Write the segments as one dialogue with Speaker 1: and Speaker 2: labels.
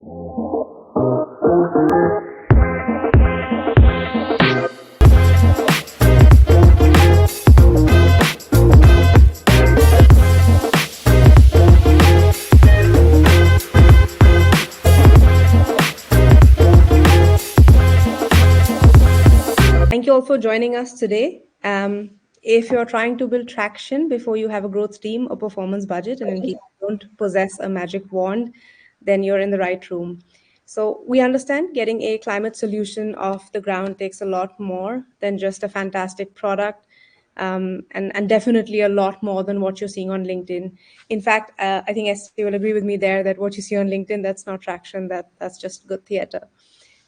Speaker 1: Thank you all for joining us today. If you're trying to build traction before you have a growth team or performance budget, and in case you don't possess a magic wand, then you're in the right room. So we understand getting a climate solution off the ground takes a lot more than just a fantastic product, and definitely a lot more than what you're seeing on LinkedIn. In fact, I think Esther will agree with me there that what you see on LinkedIn, that's not traction, that's just good theater.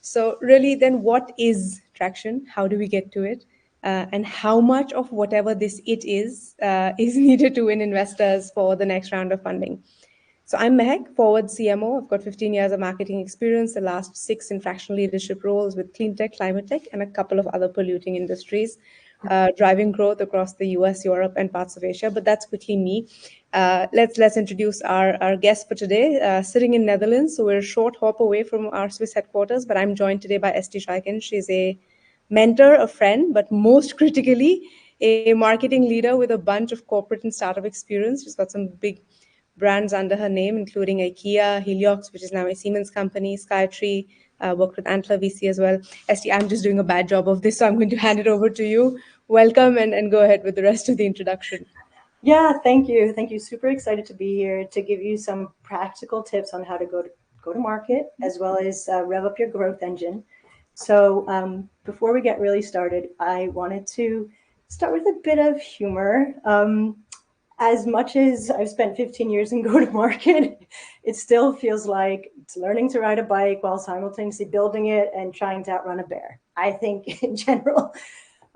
Speaker 1: So really, then what is traction? How do we get to it? And how much of whatever this it is needed to win investors for the next round of funding? So I'm Mehek, Forward CMO. I've got 15 years of marketing experience, the last 6 in fractional leadership roles with clean tech, climate tech, and a couple of other polluting industries, driving growth across the US, Europe, and parts of Asia. But that's quickly me. Let's introduce our guest for today, sitting in Netherlands. So we're a short hop away from our Swiss headquarters, but I'm joined today by Esti Scheiken. She's a mentor, a friend, but most critically, a marketing leader with a bunch of corporate and startup experience. She's got some big brands under her name, including IKEA, Heliox, which is now a Siemens company, Skytree, worked with Antler VC as well. Esti, I'm just doing a bad job of this, so I'm going to hand it over to you. Welcome, and go ahead with the rest of the introduction.
Speaker 2: Yeah, thank you. Thank you. Super excited to be here to give you some practical tips on how to go to market, as well as rev up your growth engine. So before we get really started, I wanted to start with a bit of humor. As much as I've spent 15 years in go-to-market, it still feels like it's learning to ride a bike while simultaneously building it and trying to outrun a bear. I think in general,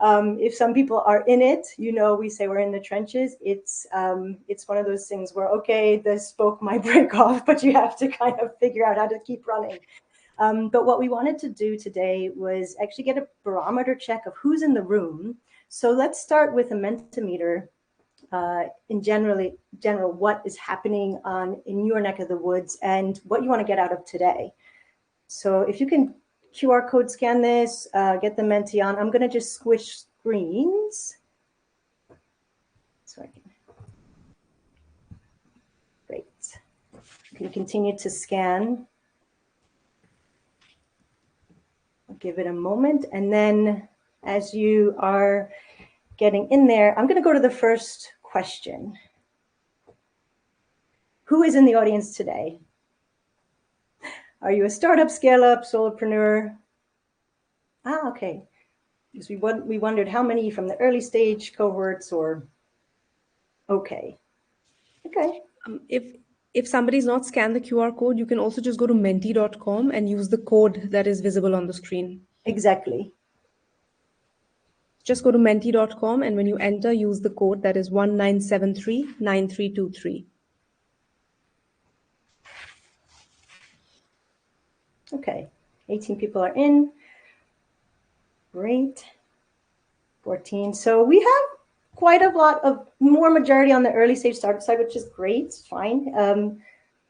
Speaker 2: if some people are in it, we say we're in the trenches. It's one of those things where, okay, the spoke might break off, but you have to kind of figure out how to keep running. But what we wanted to do today was actually get a barometer check of who's in the room. So let's start with a Mentimeter. In general, what is happening in your neck of the woods and what you want to get out of today. So if you can QR code scan this, get the Menti on. I'm going to just switch screens. So I can. Great. You can continue to scan. I'll give it a moment. And then as you are getting in there, I'm going to go to the first question. Who is in the audience today? Are you a startup, scale-up, solopreneur? Okay. Because we wondered how many from the early stage cohorts or... Okay.
Speaker 1: If somebody's not scanned the QR code, you can also just go to menti.com and use the code that is visible on the screen.
Speaker 2: Exactly.
Speaker 1: Just go to menti.com, and when you enter, use the code that is 19739323.
Speaker 2: Okay, 18 people are in. Great. 14. So we have quite a lot of more majority on the early stage startup side, which is great. It's fine.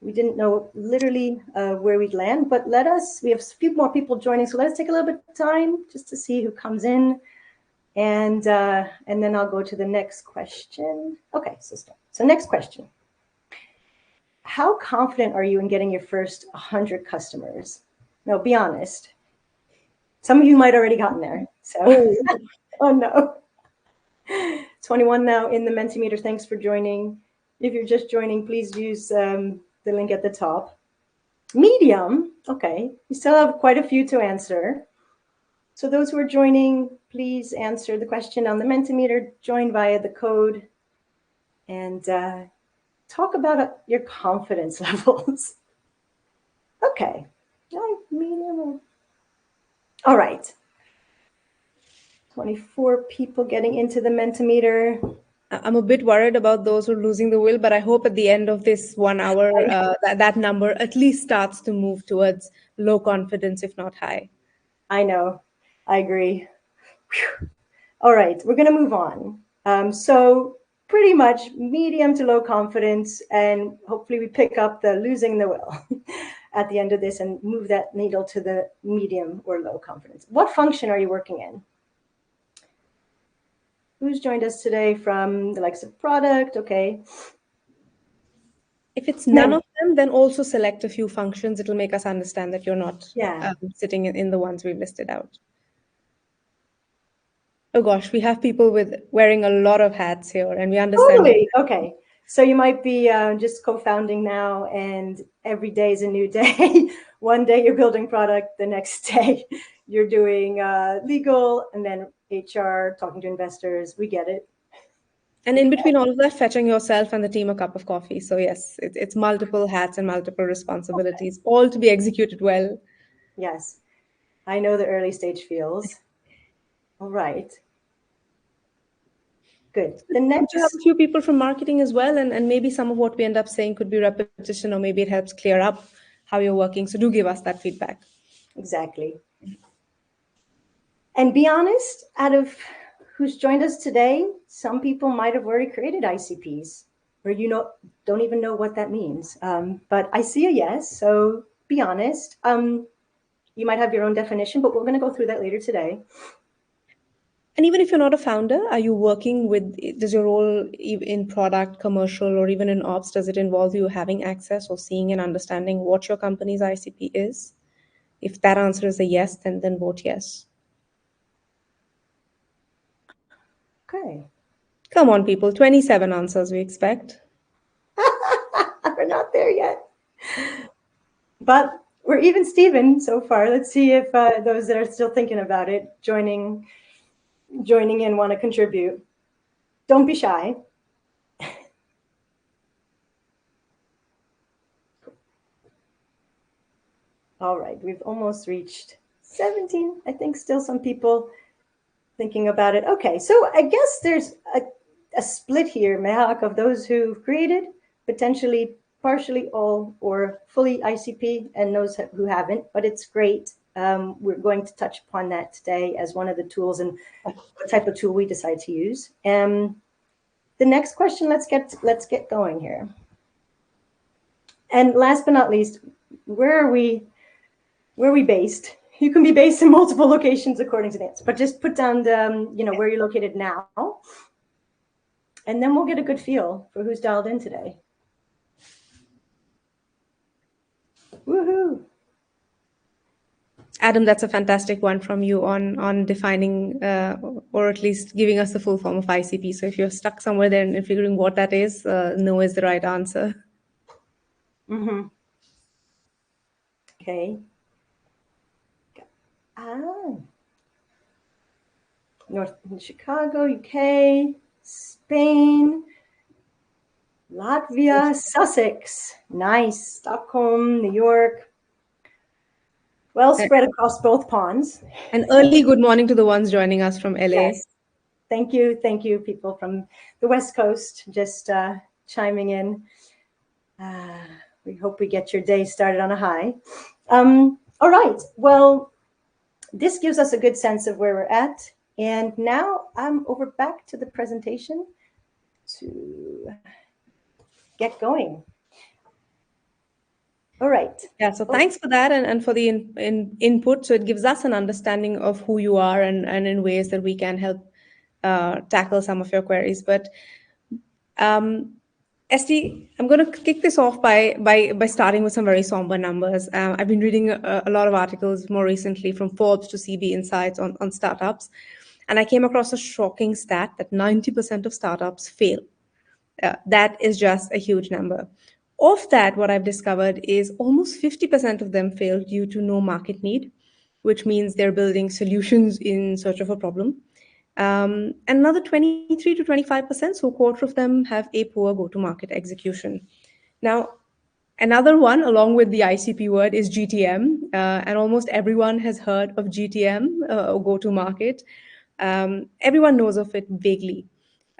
Speaker 2: We didn't know literally where we'd land, but we have a few more people joining. So let's take a little bit of time just to see who comes in. And then I'll go to the next question. Okay, so next question. How confident are you in getting your first 100 customers? No, be honest. Some of you might already gotten there. So, oh no. 21 now in the Mentimeter. Thanks for joining. If you're just joining, please use the link at the top. Medium, okay. We still have quite a few to answer. So those who are joining, please answer the question on the Mentimeter, join via the code, and talk about your confidence levels. Okay, medium. All right. 24 people getting into the Mentimeter.
Speaker 1: I'm a bit worried about those who are losing the will, but I hope at the end of this 1 hour, that number at least starts to move towards low confidence, if not high.
Speaker 2: I know. I agree. Whew. All right, we're going to move on. So pretty much medium to low confidence, and hopefully we pick up the losing the will. at the end of this and move that needle to the medium or low confidence. What function are you working in? Who's joined us today from the likes of product? Okay.
Speaker 1: If it's none of them, then also select a few functions. It'll make us understand that you're not
Speaker 2: Yeah.
Speaker 1: sitting in the ones we've listed out. Oh gosh, we have people with wearing a lot of hats here, and we understand.
Speaker 2: Totally. Okay. So you might be just co-founding now, and every day is a new day. One day you're building product, the next day you're doing legal, and then HR, talking to investors. We get it.
Speaker 1: And in between all of that, fetching yourself and the team a cup of coffee. So yes, it's multiple hats and multiple responsibilities, all to be executed well.
Speaker 2: Yes. I know the early stage feels. All right. Good. The
Speaker 1: Good to have
Speaker 2: next,
Speaker 1: a few people from marketing as well, and maybe some of what we end up saying could be repetition, or maybe it helps clear up how you're working. So do give us that feedback.
Speaker 2: exactly. And be honest, out of who's joined us today, some people might have already created ICPs, or don't even know what that means. But I see a yes, so be honest. You might have your own definition, but we're going to go through that later today.
Speaker 1: And even if you're not a founder, are you working with, does your role in product, commercial, or even in ops, does it involve you having access or seeing and understanding what your company's ICP is? If that answer is a yes, then vote yes.
Speaker 2: Okay.
Speaker 1: Come on, people, 27 answers we expect.
Speaker 2: We're not there yet. But we're even Steven so far. Let's see if those that are still thinking about it, joining in, want to contribute. Don't be shy. All right, we've almost reached 17. I think still some people thinking about it. Okay, so I guess there's a split here, Mehak, of those who've created, potentially partially all or fully ICP, and those who haven't, but it's great. We're going to touch upon that today as one of the tools and what type of tool we decide to use. The next question, let's get going here. And last but not least, where are we based? You can be based in multiple locations according to the answer, but just put down the, where you're located now. And then we'll get a good feel for who's dialed in today. Woohoo.
Speaker 1: Adam, that's a fantastic one from you on defining or at least giving us the full form of ICP. So if you're stuck somewhere there and figuring what that is, no is the right answer.
Speaker 2: Mm-hmm. Okay. Ah. North Chicago, UK, Spain, Latvia, Sussex. Nice. Stockholm, New York. Well spread across both ponds.
Speaker 1: An early good morning to the ones joining us from LA.
Speaker 2: Yes. Thank you, people from the West Coast, just chiming in. We hope we get your day started on a high. All right. Well, this gives us a good sense of where we're at. And now I'm over back to the presentation to get going. All right.
Speaker 1: Yeah, so thanks for that and for the input. So it gives us an understanding of who you are and in ways that we can help tackle some of your queries. But Esti, I'm going to kick this off by starting with some very somber numbers. I've been reading a lot of articles more recently from Forbes to CB Insights on startups, and I came across a shocking stat that 90% of startups fail. That is just a huge number. Of that, what I've discovered is almost 50% of them fail due to no market need, which means they're building solutions in search of a problem. And another 23 to 25%, so a quarter of them have a poor go-to-market execution. Now, another one, along with the ICP word, is GTM, and almost everyone has heard of GTM or go-to-market. Everyone knows of it vaguely.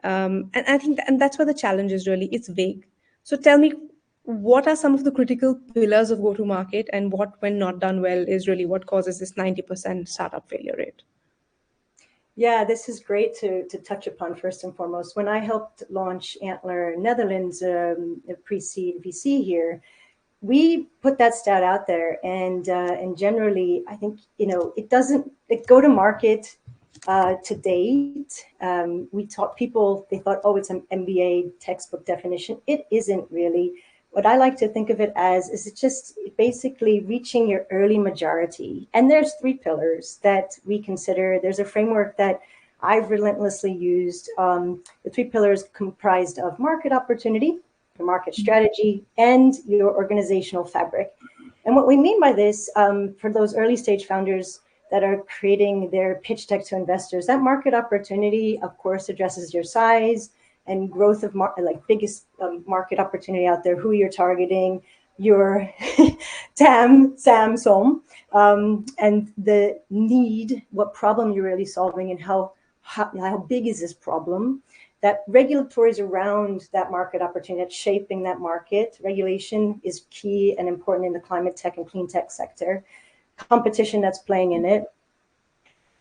Speaker 1: And I think and that's where the challenge is really, it's vague. So tell me, what are some of the critical pillars of go-to-market, and what, when not done well, is really what causes this 90% startup failure rate?
Speaker 2: Yeah, this is great to touch upon first and foremost. When I helped launch Antler Netherlands, pre-seed VC here, we put that stat out there, and generally, I think it doesn't like go to market to date. We taught people, they thought, oh, it's an MBA textbook definition. It isn't really. What I like to think of it as is it's just basically reaching your early majority. And there's three pillars that we consider. There's a framework that I've relentlessly used. The three pillars comprised of market opportunity, your market strategy, and your organizational fabric. And what we mean by this, for those early stage founders that are creating their pitch deck to investors, that market opportunity, of course, addresses your size and growth of like biggest market opportunity out there, who you're targeting, your TAM, SAM, SOM, and the need, what problem you're really solving, and how big is this problem. That regulatory around that market opportunity, that's shaping that market. Regulation is key and important in the climate tech and clean tech sector. Competition that's playing in it.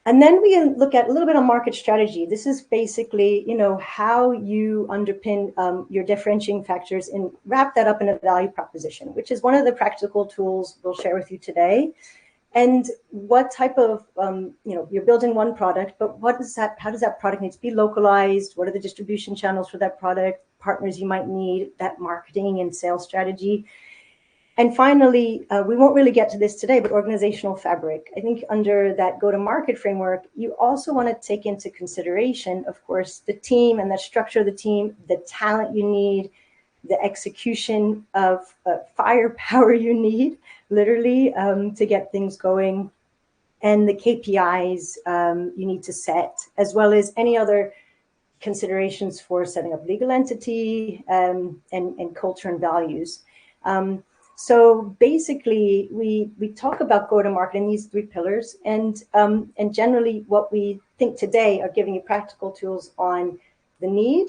Speaker 2: And then we look at a little bit of market strategy. This is basically, how you underpin your differentiating factors and wrap that up in a value proposition, which is one of the practical tools we'll share with you today. And what type of, you're building one product, but how does that product need to be localized? What are the distribution channels for that product? Partners you might need, that marketing and sales strategy. And finally, we won't really get to this today, but organizational fabric. I think under that go-to-market framework, you also want to take into consideration, of course, the team and the structure of the team, the talent you need, the execution of firepower you need, literally, to get things going, and the KPIs you need to set, as well as any other considerations for setting up legal entity and culture and values. So basically, we talk about go-to-market in these three pillars, and generally what we think today are giving you practical tools on the need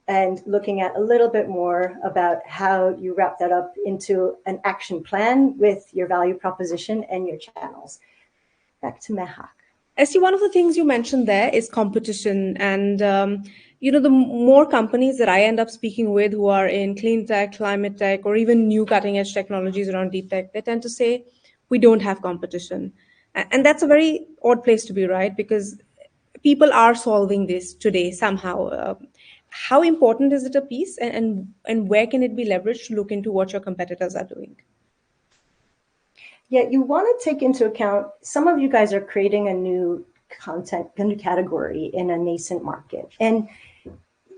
Speaker 2: and looking at a little bit more about how you wrap that up into an action plan with your value proposition and your channels. Back to Mehak.
Speaker 1: I see one of the things you mentioned there is competition. And, the more companies that I end up speaking with who are in clean tech, climate tech, or even new cutting edge technologies around deep tech, they tend to say, we don't have competition. And that's a very odd place to be, right? Because people are solving this today somehow. How important is it a piece, and where can it be leveraged to look into what your competitors are doing?
Speaker 2: Yeah, you want to take into account, some of you guys are creating a new category in a nascent market. And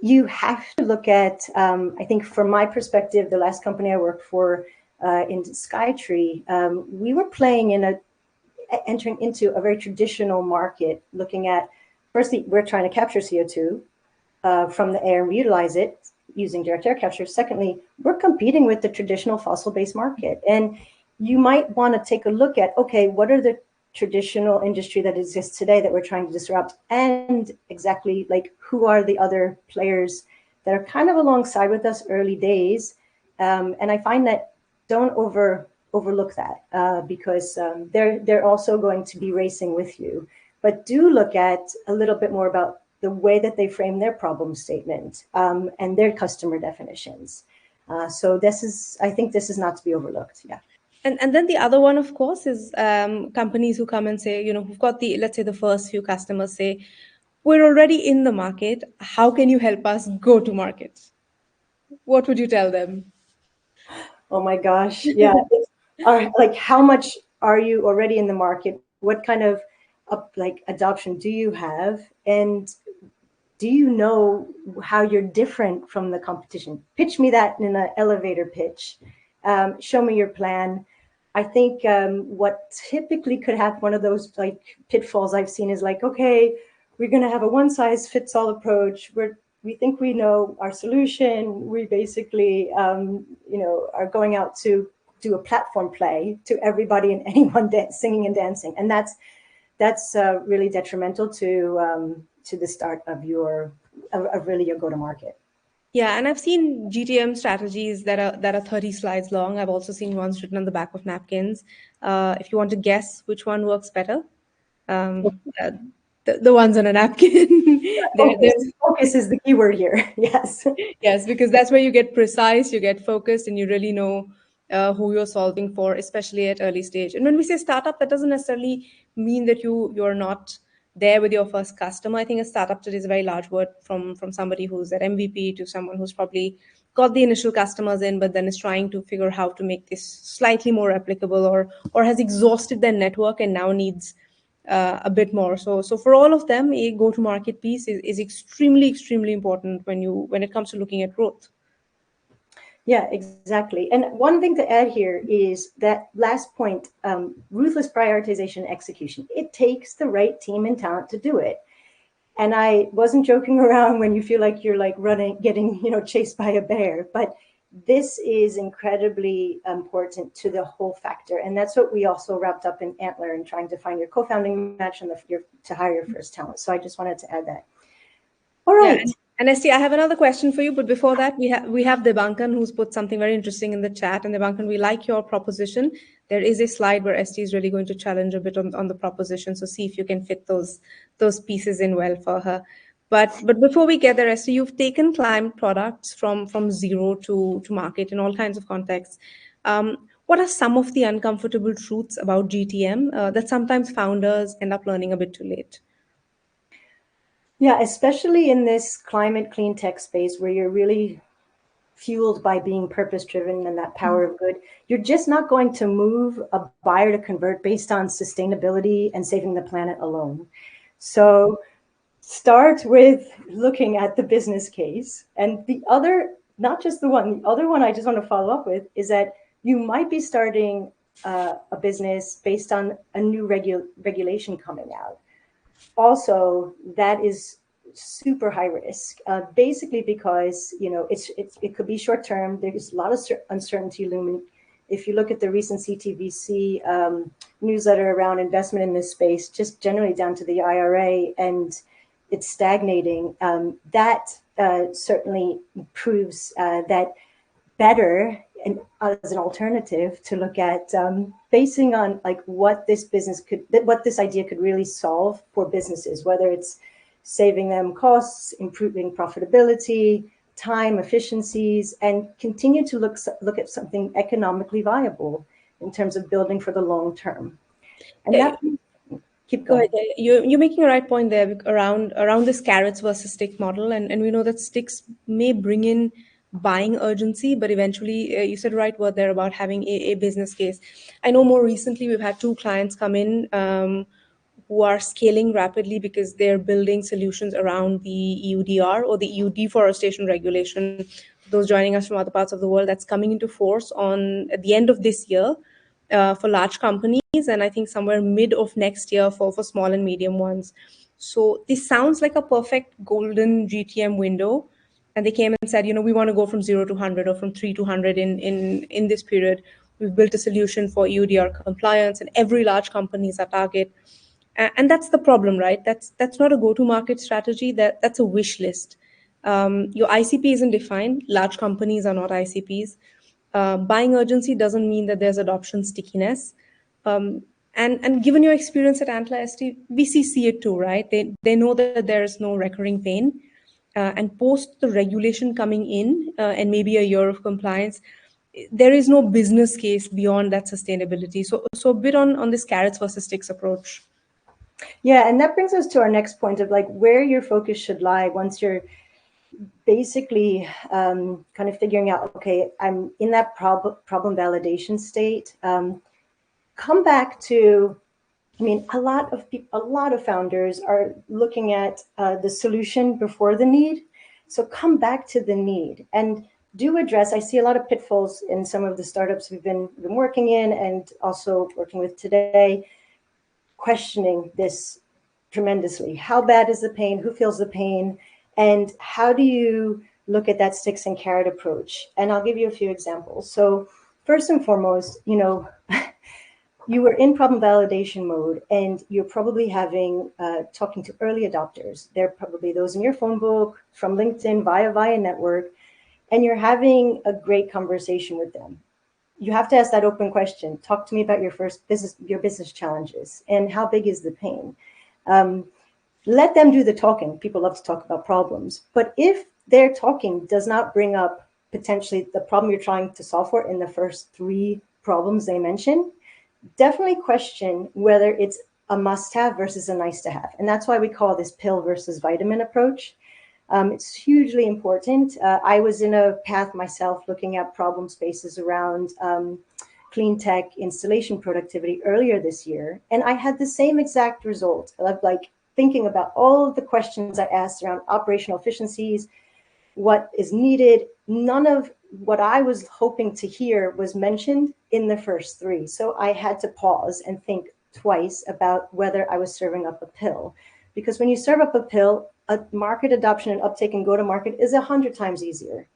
Speaker 2: you have to look at, I think from my perspective, the last company I worked for in Skytree, we were entering into a very traditional market, looking at, firstly, we're trying to capture CO2 from the air and utilize it using direct air capture. Secondly, we're competing with the traditional fossil-based market. And you might want to take a look at, okay, what are the traditional industry that exists today that we're trying to disrupt? And exactly like, who are the other players that are kind of alongside with us early days? And I find that don't overlook that because they're also going to be racing with you. But do look at a little bit more about the way that they frame their problem statement and their customer definitions. So I think this is not to be overlooked. Yeah.
Speaker 1: And then the other one, of course, is companies who come and say, who've got let's say the first few customers say, we're already in the market. How can you help us go to market? What would you tell them?
Speaker 2: Oh my gosh. Yeah. Like, how much are you already in the market? What kind of adoption do you have? And do you know how you're different from the competition? Pitch me that in an elevator pitch. Show me your plan. I think what typically could happen, one of those pitfalls I've seen is okay, we're going to have a one size fits all approach. We think we know our solution. We basically, are going out to do a platform play to everybody and anyone singing and dancing, and that's really detrimental to the start of really your go-to-market.
Speaker 1: Yeah, and I've seen GTM strategies that are 30 slides long. I've also seen ones written on the back of napkins. If you want to guess which one works better, the ones on a napkin.
Speaker 2: Focus is the key word here. Yes.
Speaker 1: Yes, because that's where you get precise, you get focused, and you really know who you're solving for, especially at early stage. And when we say startup, that doesn't necessarily mean that you're not there with your first customer. I think a startup today is a very large word, from somebody who's at MVP to someone who's probably got the initial customers in, but then is trying to figure how to make this slightly more replicable, or has exhausted their network and now needs a bit more. So for all of them, a go-to-market piece is extremely, extremely important when it comes to looking at growth.
Speaker 2: Yeah, exactly. And one thing to add here is that last point, ruthless prioritization execution. It takes the right team and talent to do it. And I wasn't joking around when you feel like you're like running, getting, chased by a bear, but this is incredibly important to the whole factor. And that's what we also wrapped up in Antler and trying to find your co-founding match and to hire your first talent. So I just wanted to add that. All
Speaker 1: Yeah,
Speaker 2: right.
Speaker 1: and Esti, I have another question for you, but before that, we have Debankan who's put something very interesting in the chat. And Debankan, we like your proposition. There is a slide where Esti is really going to challenge a bit on the proposition. So see if you can fit those pieces in well for her. But before we get there, Esti, you've taken climate products from zero to market in all kinds of contexts. What are some of the uncomfortable truths about GTM that sometimes founders end up learning a bit too late?
Speaker 2: Yeah, especially in this climate clean tech space where you're really fueled by being purpose driven and that power of good, you're just not going to move a buyer to convert based on sustainability and saving the planet alone. So start with looking at the business case. And the other, not just the other one I just want to follow up with is that you might be starting a business based on a new regulation coming out. Also, that is super high risk, basically because it could be short term. There's a lot of uncertainty looming. If you look at the recent CTVC newsletter around investment in this space, just generally down to the IRA, and it's stagnating. That certainly proves that better and as an alternative to look at basing on like what this idea could really solve for businesses, whether it's saving them costs, improving profitability, time efficiencies, and continue to look at something economically viable in terms of building for the long term. And
Speaker 1: Yeah,
Speaker 2: that keep
Speaker 1: go ahead.
Speaker 2: going.
Speaker 1: You're making a right point there around this carrots versus stick model, and we know that sticks may bring in buying urgency, but eventually, you said the right word there about having a business case. I know more recently we've had two clients come in who are scaling rapidly because they're building solutions around the EUDR, or the EU deforestation regulation. Those joining us from other parts of the world, that's coming into force at the end of this year for large companies, and I think somewhere mid of next year for small and medium ones. So this sounds like a perfect golden GTM window. And they came and said, we want to go from 0 to 100 or from 3 to 100 in this period. We've built a solution for EUDR compliance, and every large company is our target. And that's the problem, right? That's not a go-to-market strategy. That's a wish list. Your ICP isn't defined. Large companies are not ICPs. Buying urgency doesn't mean that there's adoption stickiness. And given your experience at Antler ST, VC see it too, right? They know that there is no recurring pain. And post the regulation coming in and maybe a year of compliance, there is no business case beyond that sustainability. So a bit on this carrots versus sticks approach.
Speaker 2: Yeah, and that brings us to our next point of like where your focus should lie once you're basically kind of figuring out, okay, I'm in that problem validation state. Come back to, I mean, a lot of founders are looking at the solution before the need. So come back to the need and do address. I see a lot of pitfalls in some of the startups we've been working in and also working with today, questioning this tremendously. How bad is the pain? Who feels the pain? And how do you look at that sticks and carrot approach? And I'll give you a few examples. So first and foremost, you were in problem validation mode and you're probably talking to early adopters. They're probably those in your phone book, from LinkedIn, via network, and you're having a great conversation with them. You have to ask that open question. Talk to me about your business challenges and how big is the pain. Let them do the talking. People love to talk about problems. But if their talking does not bring up potentially the problem you're trying to solve for in the first three problems they mention, definitely question whether it's a must have versus a nice to have. And that's why we call this pill versus vitamin approach. It's hugely important. I was in a path myself looking at problem spaces around clean tech installation productivity earlier this year. And I had the same exact result of like thinking about all of the questions I asked around operational efficiencies, what is needed. None of what I was hoping to hear was mentioned in the first three. So I had to pause and think twice about whether I was serving up a pill. Because when you serve up a pill, a market adoption and uptake and go to market is 100 times easier.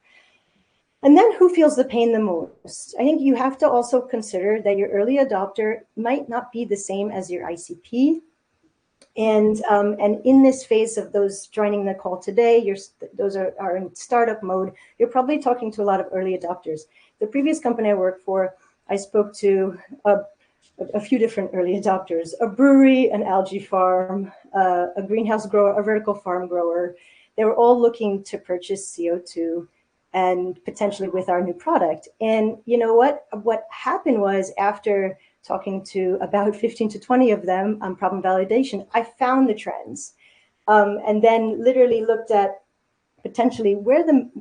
Speaker 2: And then who feels the pain the most? I think you have to also consider that your early adopter might not be the same as your ICP. And in this phase of those joining the call today, those are in startup mode. You're probably talking to a lot of early adopters. The previous company I worked for, I spoke to a few different early adopters: a brewery, an algae farm, a greenhouse grower, a vertical farm grower. They were all looking to purchase CO2 and potentially with our new product. And you know what? What happened was, after talking to about 15 to 20 of them on problem validation, I found the trends, and then literally looked at potentially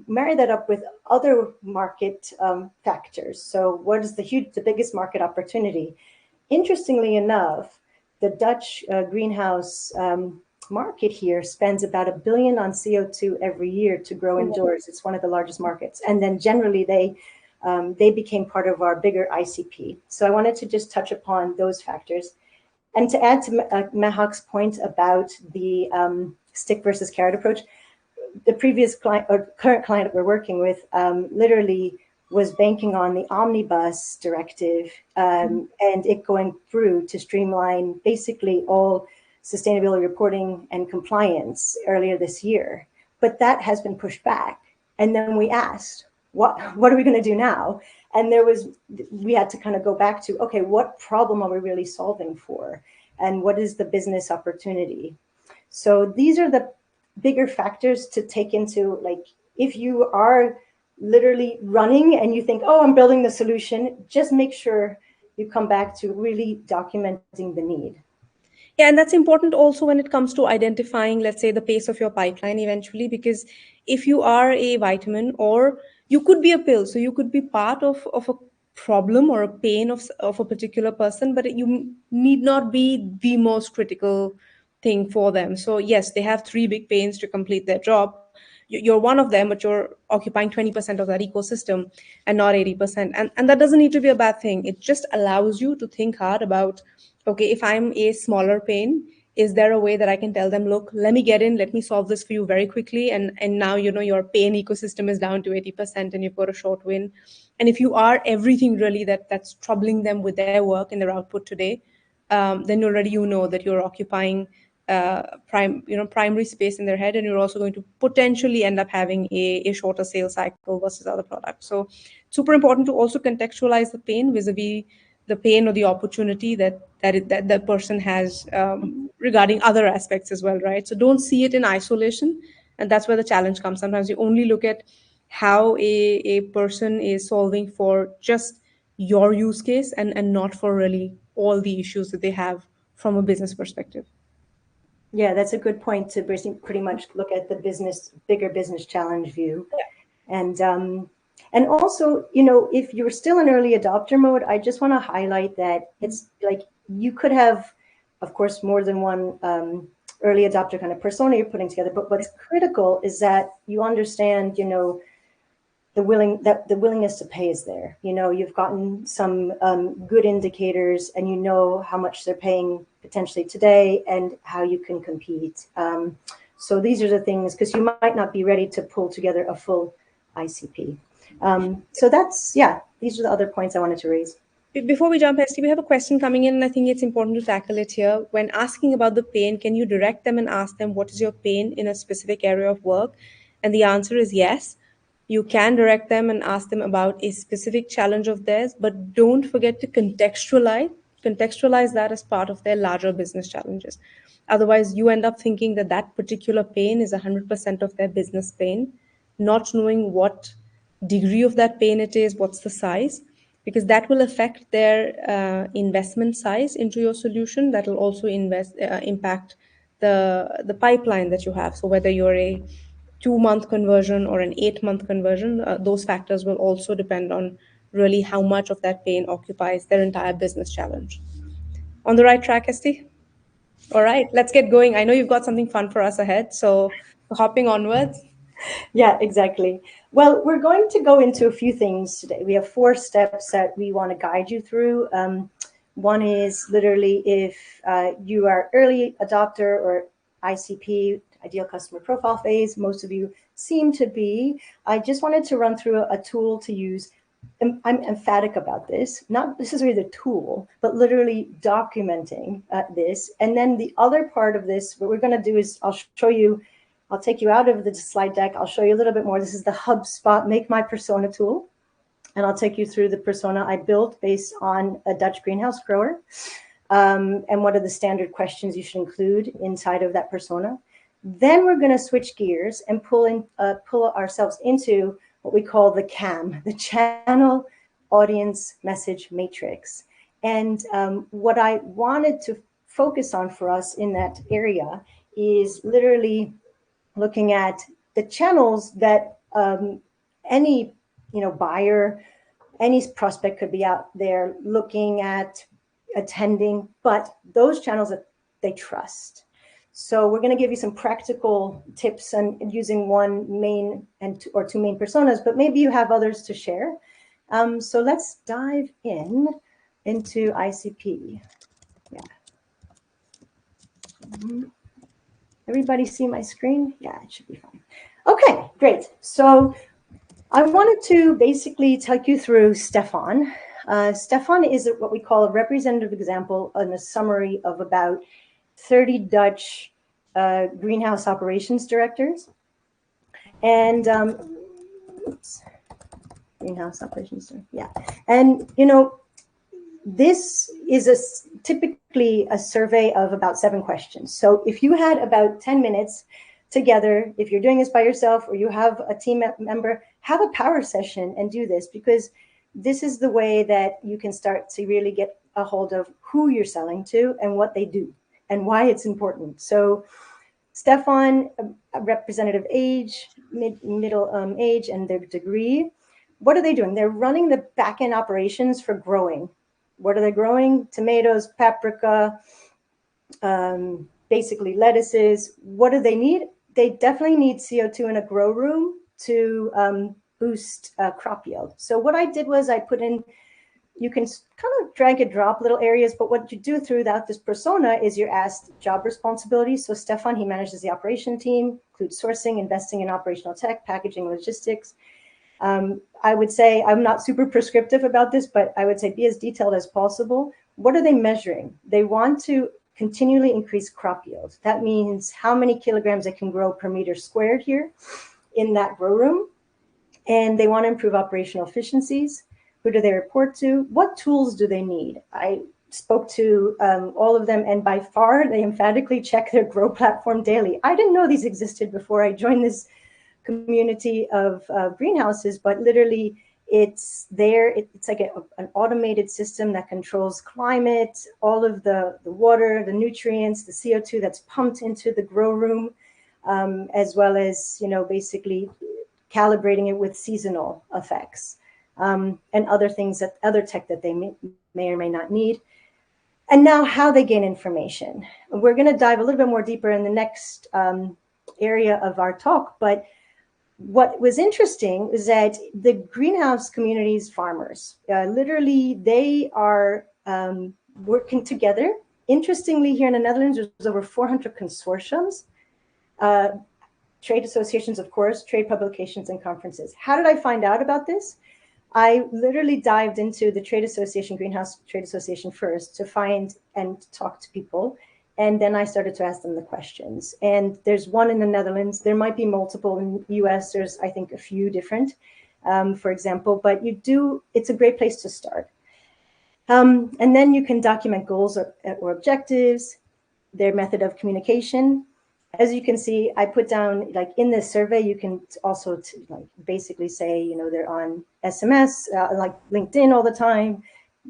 Speaker 2: marry that up with other market factors. So what is the biggest market opportunity? Interestingly enough, the Dutch greenhouse market here spends about $1 billion on CO2 every year to grow indoors. It's one of the largest markets. And then generally they became part of our bigger ICP. So I wanted to just touch upon those factors. And to add to Mahak's point about the stick versus carrot approach, the previous client or current client we're working with literally was banking on the omnibus directive and it going through to streamline basically all sustainability reporting and compliance earlier this year. But that has been pushed back. And then we asked, what are we going to do now? And we had to kind of go back to, okay, what problem are we really solving for? And what is the business opportunity? So these are the bigger factors to take into, like, if you are literally running and you think, oh, I'm building the solution, just make sure you come back to really documenting the need.
Speaker 1: Yeah, and that's important also when it comes to identifying, let's say, the pace of your pipeline eventually, because if you are a vitamin, or you could be a pill, so you could be part of a problem or a pain of a particular person, but you need not be the most critical thing for them. So yes, they have three big pains to complete their job. You're one of them, but you're occupying 20% of that ecosystem and not 80%. And that doesn't need to be a bad thing. It just allows you to think hard about, okay, if I'm a smaller pain, is there a way that I can tell them, look, let me get in, let me solve this for you very quickly, and now your pain ecosystem is down to 80% and you've got a short win. And if you are everything really that's troubling them with their work and their output today, then already that you're occupying primary space in their head, and you're also going to potentially end up having a shorter sales cycle versus other products. So super important to also contextualize the pain vis-a-vis the pain or the opportunity that person has regarding other aspects as well, right? So don't see it in isolation, and that's where the challenge comes. Sometimes you only look at how a person is solving for just your use case, and not for really all the issues that they have from a business perspective.
Speaker 2: Yeah, that's a good point, to pretty much look at the bigger business challenge view. And also, if you're still in early adopter mode, I just want to highlight that it's like you could have, of course, more than one early adopter kind of persona you're putting together. But what's critical is that you understand, the willingness to pay is there. You've gotten some good indicators, and you know how much they're paying potentially today and how you can compete. So these are the things, because you might not be ready to pull together a full ICP. So these are the other points I wanted to raise.
Speaker 1: Before we jump, Esty, we have a question coming in, and I think it's important to tackle it here. When asking about the pain, can you direct them and ask them, what is your pain in a specific area of work? And the answer is yes. You can direct them and ask them about a specific challenge of theirs, but don't forget to contextualize that as part of their larger business challenges. Otherwise, you end up thinking that particular pain is 100% of their business pain, not knowing what degree of that pain it is, what's the size, because that will affect their investment size into your solution. That will also impact the pipeline that you have. So whether you're a 2 month conversion or an 8 month conversion, those factors will also depend on really how much of that pain occupies their entire business challenge. On the right track, Esty? All right, let's get going. I know you've got something fun for us ahead, so hopping onwards.
Speaker 2: Yeah, exactly. Well, we're going to go into a few things today. We have 4 steps that we want to guide you through. One is literally if you are early adopter or ICP, ideal customer profile phase, most of you seem to be. I just wanted to run through a tool to use. I'm emphatic about this, not necessarily the tool, but literally documenting this. And then the other part of this, what we're going to do is I'll take you out of the slide deck. I'll show you a little bit more. This is the HubSpot Make My Persona tool. And I'll take you through the persona I built based on a Dutch greenhouse grower. And what are the standard questions you should include inside of that persona. Then we're going to switch gears and pull ourselves into what we call the CAM, the Channel Audience Message Matrix. And what I wanted to focus on for us in that area is literally looking at the channels that any buyer, any prospect could be out there looking at, attending, but those channels that they trust. So we're going to give you some practical tips and using one main or two main personas, but maybe you have others to share. So let's dive into ICP. Yeah. Everybody see my screen? Yeah, it should be fine. Okay, great. So I wanted to basically take you through Stefan. Stefan is what we call a representative example and a summary of about 30 Dutch greenhouse operations directors. And oops, greenhouse operations director, yeah. And this is typically a survey of about 7 questions. So if you had about 10 minutes together, if you're doing this by yourself or you have a team member, have a power session and do this, because this is the way that you can start to really get a hold of who you're selling to and what they do and why it's important. So Stefan, representative age, middle age, and their degree. What are they doing? They're running the back-end operations for growing. What are they growing? Tomatoes, paprika, basically lettuces. What do they need? They definitely need CO2 in a grow room to boost crop yield. So what I did was I put in, you can kind of drag and drop little areas, but what you do throughout this persona is you're asked job responsibilities. So Stefan, he manages the operation team, includes sourcing, investing in operational tech, packaging, logistics. I would say, I'm not super prescriptive about this, but I would say be as detailed as possible. What are they measuring? They want to continually increase crop yield. That means how many kilograms they can grow per meter squared here in that grow room. And they want to improve operational efficiencies. Who do they report to? What tools do they need? I spoke to all of them, and by far, they emphatically check their grow platform daily. I didn't know these existed before I joined this community of greenhouses, but literally it's there. It's like an automated system that controls climate, all of the water, the nutrients, the CO2 that's pumped into the grow room, as well as, basically calibrating it with seasonal effects and other things, other tech that they may or may not need. And now how they gain information. We're going to dive a little bit more deeper in the next area of our talk, but what was interesting is that the greenhouse community's farmers, literally, they are working together. Interestingly, here in the Netherlands, there's over 400 consortiums, trade associations, of course, trade publications and conferences. How did I find out about this? I literally dived into the trade association, Greenhouse Trade Association first, to find and talk to people. And then I started to ask them the questions. And there's one in the Netherlands. There might be multiple in the US. There's, I think, a few different, for example. But it's a great place to start. And then you can document goals or objectives, their method of communication. as you can see, I put down, like in this survey, you can also like basically say, they're on SMS, like LinkedIn all the time.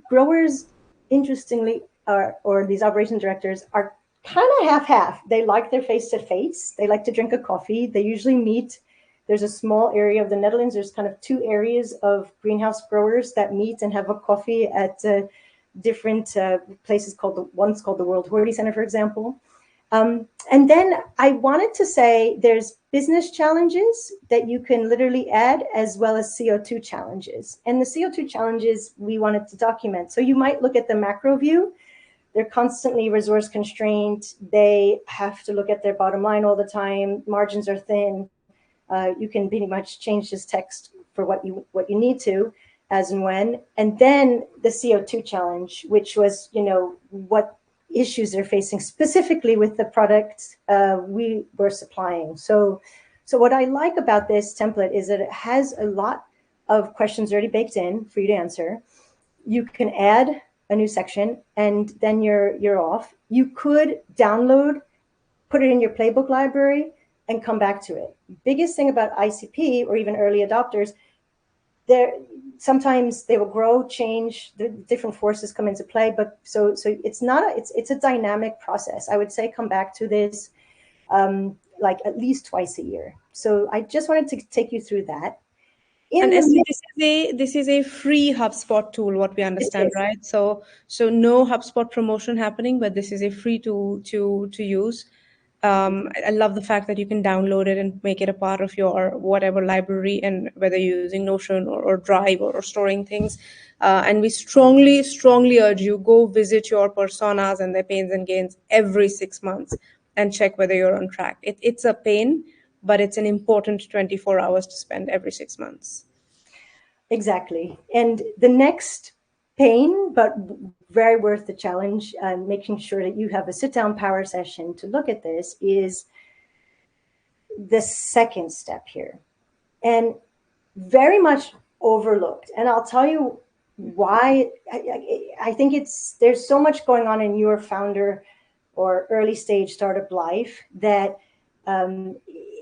Speaker 2: Growers, interestingly, or these operation directors are kind of half-half. They like their face-to-face. They like to drink a coffee. They usually meet. There's a small area of the Netherlands. There's kind of two areas of greenhouse growers that meet and have a coffee at different places one's called the World Horty Center, for example. And then I wanted to say there's business challenges that you can literally add, as well as CO2 challenges. And the CO2 challenges we wanted to document. So you might look at the macro view. They're constantly resource constrained. They have to look at their bottom line all the time. Margins are thin. You can pretty much change this text for what you need to, as and when. And then the CO2 challenge, which was, what issues they're facing specifically with the product we were supplying. So what I like about this template is that it has a lot of questions already baked in for you to answer. You can add a new section, and then you're off. You could download, put it in your playbook library, and come back to it. Biggest thing about ICP or even early adopters, sometimes they will grow, change, the different forces come into play, but so it's a dynamic process. I would say come back to this like at least twice a year. So I just wanted to take you through that.
Speaker 1: And Esty, this is a free HubSpot tool, what we understand, right? So no HubSpot promotion happening, but this is a free tool to use. I love the fact that you can download it and make it a part of your whatever library, and whether you're using Notion or Drive or storing things. And we strongly, strongly urge you, go visit your personas and their pains and gains every 6 months and check whether you're on track. It's a pain, but it's an important 24 hours to spend every 6 months.
Speaker 2: Exactly. And the next pain, but very worth the challenge, and making sure that you have a sit-down power session to look at this, is the second step here. And very much overlooked. And I'll tell you why. I think there's so much going on in your founder or early stage startup life that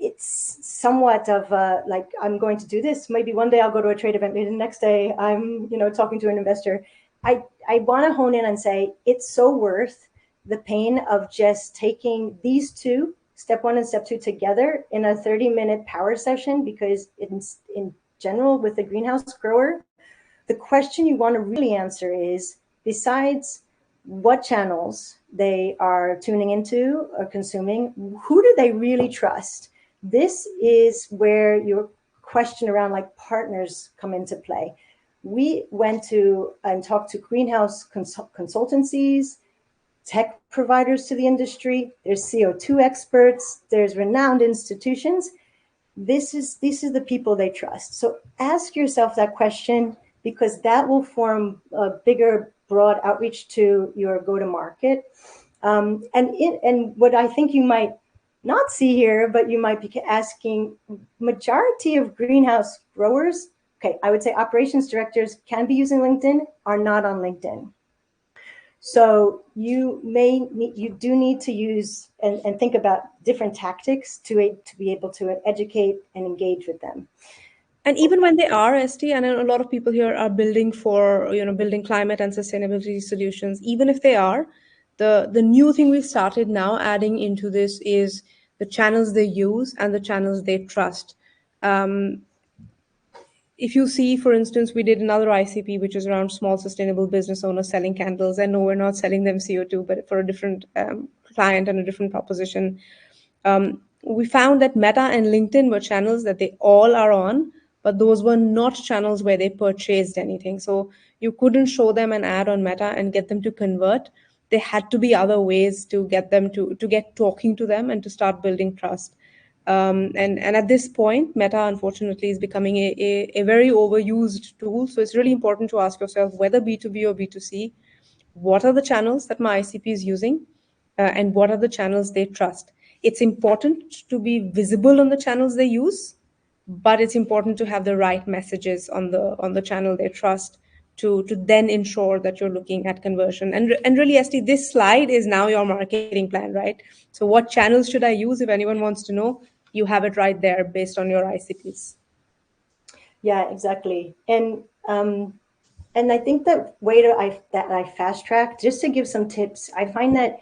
Speaker 2: it's somewhat of like, I'm going to do this. Maybe one day I'll go to a trade event. Maybe the next day I'm, talking to an investor. I want to hone in and say it's so worth the pain of just taking these two, step one and step two, together in a 30-minute power session, because in general, with the greenhouse grower, the question you want to really answer is, besides what channels they are tuning into or consuming, who do they really trust? This is where your question around like partners come into play. We went to and talked to greenhouse consultancies, tech providers to the industry. There's CO2 experts. There's renowned institutions. These are the people they trust. So ask yourself that question, because that will form a bigger, broad outreach to your go-to-market. And what I think you might not see here, but you might be asking, majority of greenhouse growers, okay, I would say operations directors can be using LinkedIn, are not on LinkedIn. So you do need to use and think about different tactics to be able to educate and engage with them.
Speaker 1: And even when they are, Esty, and a lot of people here are building building climate and sustainability solutions. Even if they are, the new thing we started now adding into this is the channels they use and the channels they trust. If you see, for instance, we did another ICP, which is around small sustainable business owners selling candles. And no, we're not selling them CO2, but for a different client and a different proposition. We found that Meta and LinkedIn were channels that they all are on, but those were not channels where they purchased anything. So you couldn't show them an ad on Meta and get them to convert. There had to be other ways to get them to get talking to them and to start building trust. And at this point, Meta, unfortunately, is becoming a very overused tool. So it's really important to ask yourself, whether B2B or B2C, what are the channels that my ICP is using, and what are the channels they trust? It's important to be visible on the channels they use, but it's important to have the right messages on the channel they trust, to then ensure that you're looking at conversion. And really, Esti, this slide is now your marketing plan, right? So what channels should I use if anyone wants to know? You have it right there based on your ICPs.
Speaker 2: Yeah, exactly. And I think that way that I fast track, just to give some tips, I find that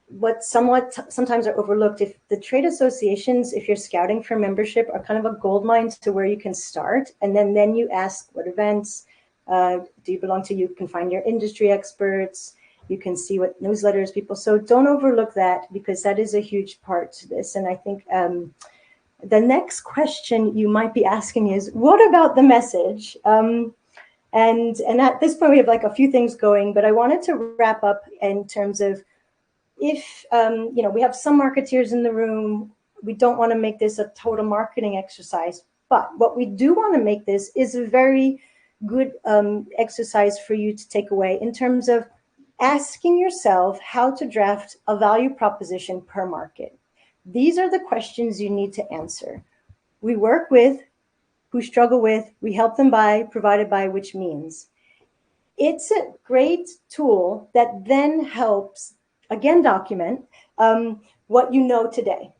Speaker 2: what sometimes are overlooked, if the trade associations, if you're scouting for membership, are kind of a gold mine to where you can start, and then you ask what events do you belong to. You can find your industry experts, you can see what newsletters people. So don't overlook that, because that is a huge part to this. And I think the next question you might be asking is, what about the message? And at this point, we have like a few things going, but I wanted to wrap up in terms of, if we have some marketeers in the room, we don't want to make this a total marketing exercise, but what we do want to make this is a very good exercise for you to take away in terms of asking yourself how to draft a value proposition per market. These are the questions you need to answer. We work with, who struggle with, we help them by, provided by, which means. It's a great tool that then helps, again, document what you know today.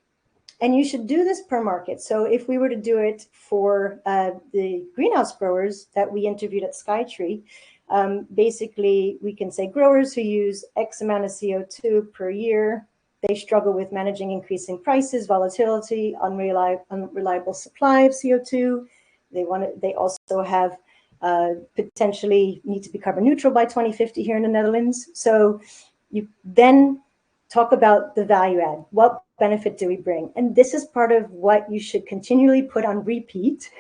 Speaker 2: And you should do this per market. So if we were to do it for the greenhouse growers that we interviewed at Skytree, basically we can say growers who use X amount of CO2 per year, they struggle with managing increasing prices, volatility, unreliable supply of CO2. They also have potentially need to be carbon neutral by 2050 here in the Netherlands. So you then talk about the value add. What benefit do we bring? And this is part of what you should continually put on repeat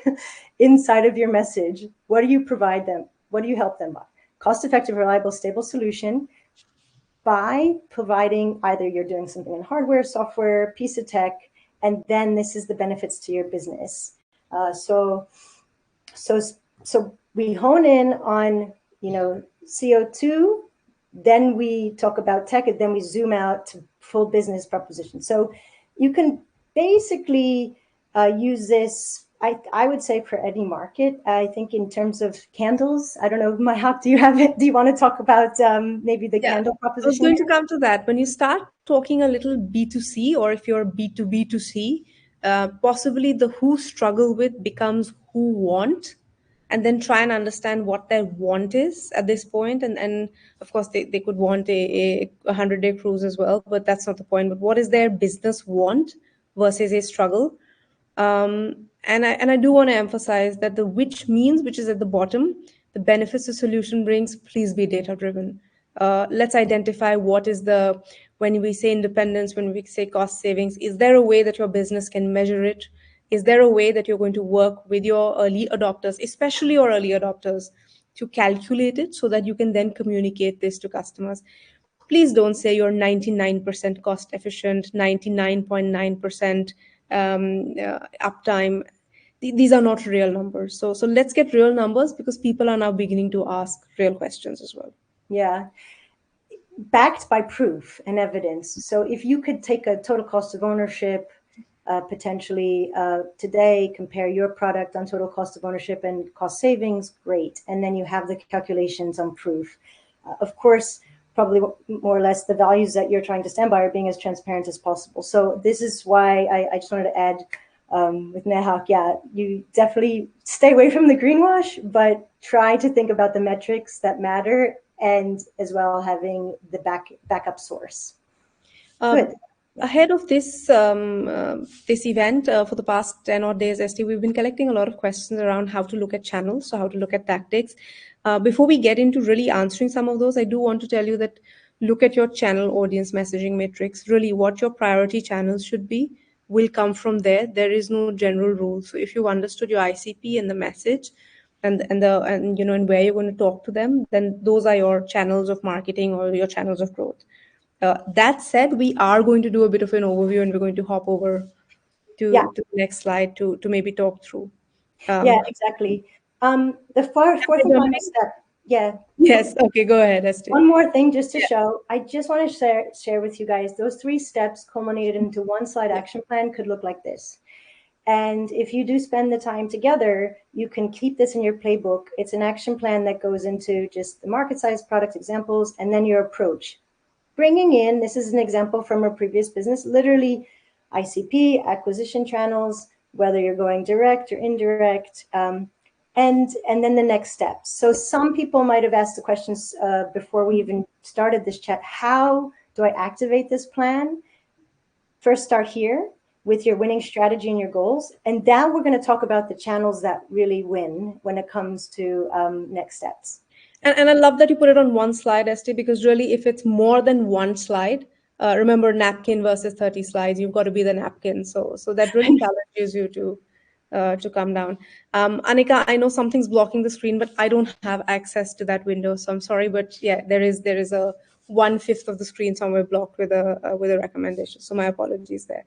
Speaker 2: inside of your message. What do you provide them? What do you help them by? Cost-effective, reliable, stable solution by providing, either you're doing something in hardware, software, piece of tech, and then this is the benefits to your business. So we hone in on, CO2, then we talk about tech, and then we zoom out to full business proposition. So you can basically use this, I would say, for any market. I think in terms of candles, I don't know, Mahak, do you want to talk about maybe the
Speaker 1: Yeah,
Speaker 2: candle
Speaker 1: I was
Speaker 2: proposition
Speaker 1: going
Speaker 2: here?
Speaker 1: to come to that. When you start talking a little B2C, or if you're B2B2C, possibly the who struggle with becomes who want, and then try and understand what their want is at this point. And of course, they could want a 100-day cruise as well, but that's not the point. But what is their business want versus a struggle? And I do want to emphasize that the which means, which is at the bottom, the benefits the solution brings, please be data driven. Let's identify what is the, when we say independence, when we say cost savings, is there a way that your business can measure it? Is there a way that you're going to work with your early adopters, especially your early adopters, to calculate it so that you can then communicate this to customers? Please don't say you're 99% cost efficient, 99.9% uptime. These are not real numbers. So let's get real numbers, because people are now beginning to ask real questions as well.
Speaker 2: Yeah, backed by proof and evidence. So if you could take a total cost of ownership, potentially today, compare your product on total cost of ownership and cost savings, great. And then you have the calculations on proof. Of course, probably more or less the values that you're trying to stand by are being as transparent as possible. So this is why I just wanted to add with Nehak, yeah, you definitely stay away from the greenwash, but try to think about the metrics that matter, and as well having the backup source.
Speaker 1: Um,
Speaker 2: Good.
Speaker 1: Ahead of this event, for the past 10 odd days, ST, we've been collecting a lot of questions around how to look at channels, so how to look at tactics. Before we get into really answering some of those, I do want to tell you that look at your channel audience messaging matrix. Really, what your priority channels should be will come from there. There is no general rule. So if you've understood your ICP and the message, and where you're going to talk to them, then those are your channels of marketing or your channels of growth. That said, we are going to do a bit of an overview, and we're going to hop over
Speaker 2: Yeah,
Speaker 1: to the next slide to maybe talk through.
Speaker 2: yeah,
Speaker 1: Um,
Speaker 2: exactly.
Speaker 1: am
Speaker 2: Fourth
Speaker 1: I
Speaker 2: and final
Speaker 1: jumping?
Speaker 2: step. Yeah.
Speaker 1: Yes. Okay, go ahead, Esther.
Speaker 2: One more thing just to
Speaker 1: Yeah.
Speaker 2: show. I just want to share with you guys, those 3 steps culminated into one slide
Speaker 1: Yeah.
Speaker 2: action plan could look like this. And if you do spend the time together, you can keep this in your playbook. It's an action plan that goes into just the market size, product examples, and then your approach. Bringing in, this is an example from a previous business, literally ICP, acquisition channels, whether you're going direct or indirect, and then the next steps. So some people might have asked the questions before we even started this chat. How do I activate this plan? First, start here with your winning strategy and your goals. And now we're going to talk about the channels that really win when it comes to next steps.
Speaker 1: And I love that you put it on one slide, Esty, because really, if it's more than one slide, remember napkin versus 30 slides, you've got to be the napkin. So that really challenges you to come down. Anika, I know something's blocking the screen, but I don't have access to that window, so I'm sorry. But yeah, there is a 1/5 of the screen somewhere blocked with a recommendation. So my apologies there.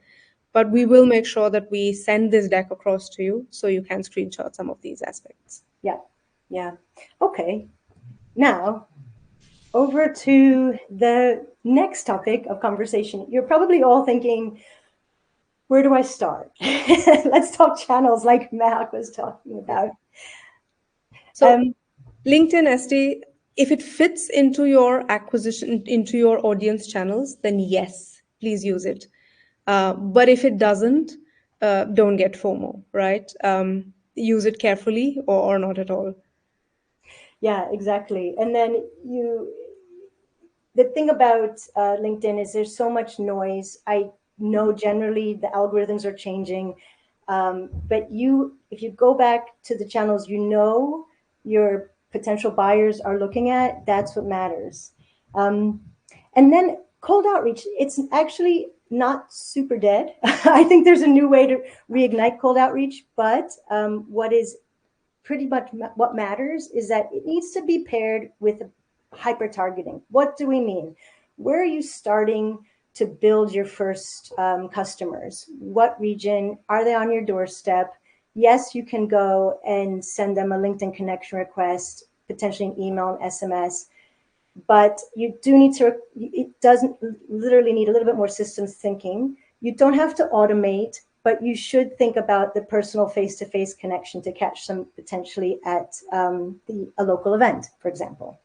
Speaker 1: But we will make sure that we send this deck across to you so you can screenshot some of these aspects.
Speaker 2: Yeah, yeah. Okay. Now, over to the next topic of conversation. You're probably all thinking, where do I start? Let's talk channels like Mac was talking about.
Speaker 1: So LinkedIn SD, if it fits into your acquisition, into your audience channels, then yes, please use it. But if it doesn't, don't get FOMO, right? Use it carefully or not at all.
Speaker 2: Yeah, exactly. And then the thing about LinkedIn is there's so much noise. I know generally the algorithms are changing, but if you go back to the channels you know your potential buyers are looking at, that's what matters. Um, and then cold outreach, it's actually not super dead. I think there's a new way to reignite cold outreach, but what is pretty much what matters is that it needs to be paired with hyper targeting. What do we mean? Where are you starting to build your first customers? What region? Are they on your doorstep? Yes, you can go and send them a LinkedIn connection request, potentially an email, an SMS, but you do need to, it doesn't literally need a little bit more systems thinking. You don't have to automate, but you should think about the personal face-to-face connection to catch them potentially at a local event, for example.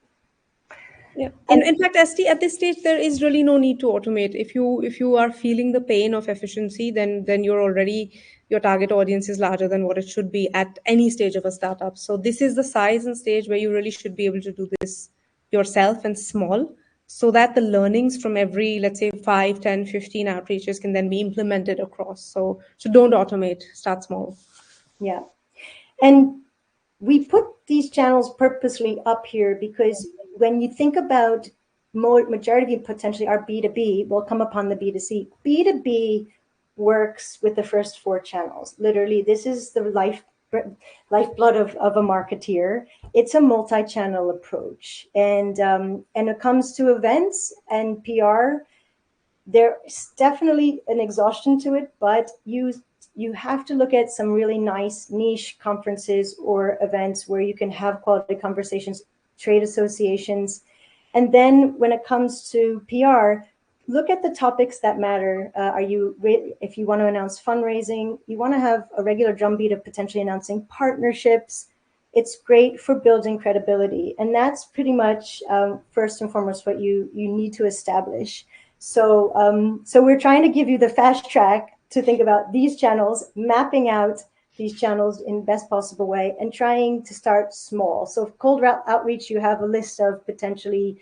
Speaker 1: Yeah. In fact, ST at this stage, there is really no need to automate. If you are feeling the pain of efficiency, then you're already, your target audience is larger than what it should be at any stage of a startup. So this is the size and stage where you really should be able to do this yourself and small, so that the learnings from every, let's say, 5, 10, 15 outreaches can then be implemented across. So don't automate, start small.
Speaker 2: Yeah. And we put these channels purposely up here because when you think about majority of potentially our B2B, will come upon the B2C. B2B works with the first 4 channels. Literally, this is the lifeblood of a marketeer. It's a multi-channel approach. And it comes to events and PR, there's definitely an exhaustion to it, but you have to look at some really nice niche conferences or events where you can have quality conversations, trade associations. And then when it comes to PR, look at the topics that matter. If you want to announce fundraising, you want to have a regular drumbeat of potentially announcing partnerships. It's great for building credibility. And that's pretty much first and foremost what you need to establish. So we're trying to give you the fast track to think about these channels, mapping out these channels in best possible way, and trying to start small. So cold outreach, you have a list of potentially